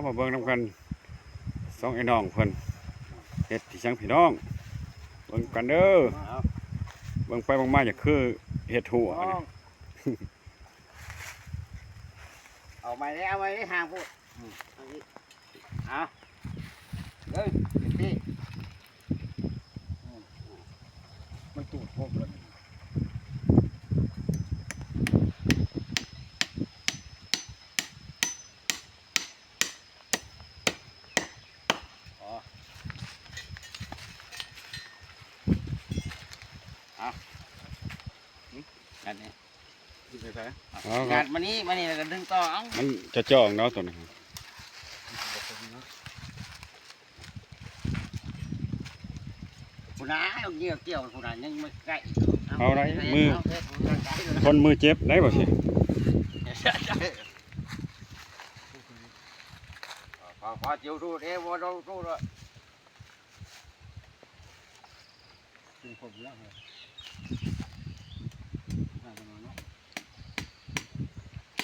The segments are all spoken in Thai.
มาเบิ่งนำกันสองไอ้น้องเพิ่นเฮ็ดที่ช่างพี่น้องเบิ่งกันเด้อเบิ่งไปเบิ่งมาอย่าคือเฮ็ดหัวนี่ เอาไปเลยเอาไปเลยห่างพูดเอาเลยพี่มันตูดพวกเลยงานนี้งานมานี้แล้วก็ดึงต่อเอ้ามันจะจ้องเนาะตัวนี้ผู้น้าเอาเกี่ยวผู้น้ายังไม่ใกล้เอาไรมือคนมือเจ็บได้บ่สิพอจิ๋วดูเดี๋ยวดูด้วยเป็นผมแล้วเหรอ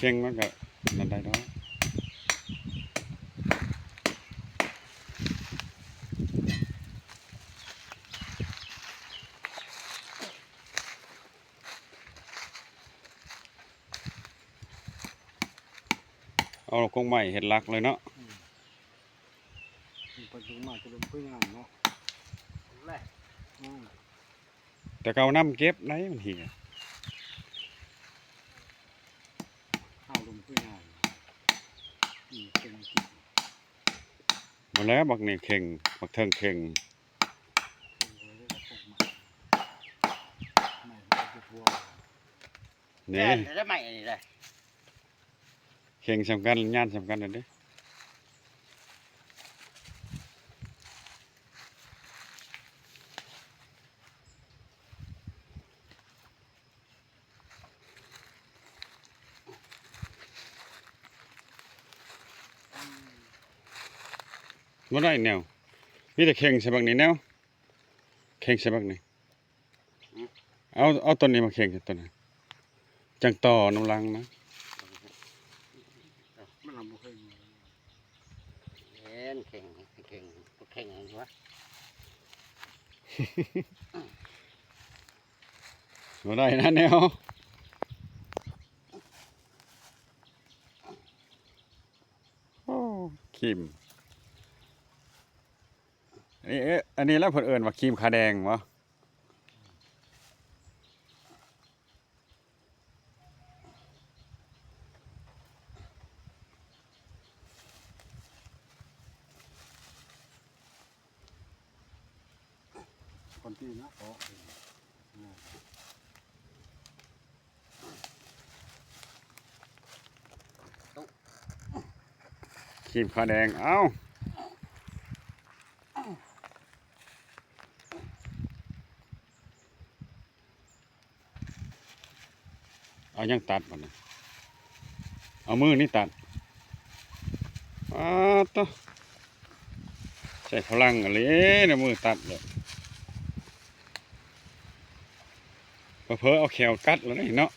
เข่งมันก็นั่นได้เนาะเอากงใหม่เห็ดลักเลยเนาะปัจจุบันจะลงพื้นงานเนาะแต่เก่าน้ำเก็บไหนมันเหี่ยข้าวลงพื้นงานหมดแล้วบักนี่เข่งบักเทิงเข่งนี่ได้ใหม่นี่เลยเข่งสำคัญงานสำคัญเลยดิบ่ได้แนวมีแต่เข่งใส่บักนี่แนวเข่งใส่บักนี่เอาต้นนี้มาเข่งกับต้นนี้จังต่อน้ำลังนะมันเราไม่เคยเห็นเข่งอะไรวะบ่ได้นะแนวโอ้คิมอันนี้แล้วเพิ่นเอิ้นว่าครีมขาแดงวะคนที่นะครีมขาแดงเอ้าเอายังตัดมันนะเอามือนี่ตัดต่อใส่พลังอะไรเนี่ยมือตัดเลยเผลอเอาแขวกัดแล้วนี่เนาะ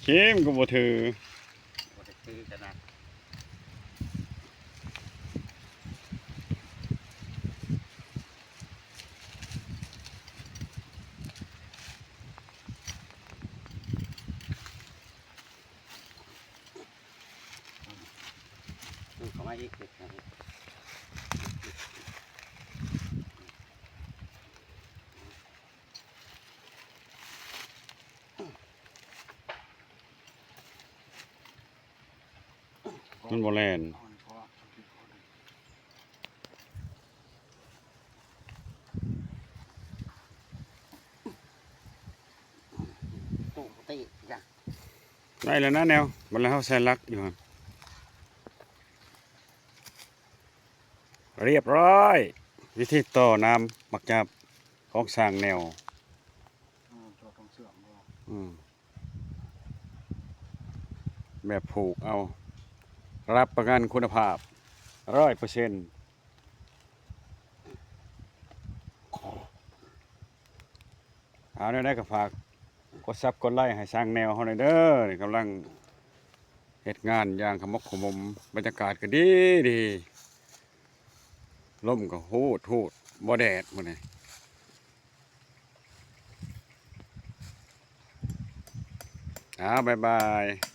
เข้มก็บ่ถือเขาไม่อีกมันบ่แล่นตู้ตีจ้ะได้แล้วนะแนวมันแล้วใส่ลักอยู่ฮะเรียบร้อยวิธีต่อน้ำมักจับของสร้างแนวแบบผูกเอารับประกันคุณภาพ100%เอาได้ก็ฝาก กดซับกดไลค์ให้สร้างแนวเฮาหน่อยเด้อนี่กำลังเฮ็ดงานอย่างขมกขมมบรรยากาศก็ดีดีลมก็โหดบ่แดดมื้อนี้บ๊ายบาย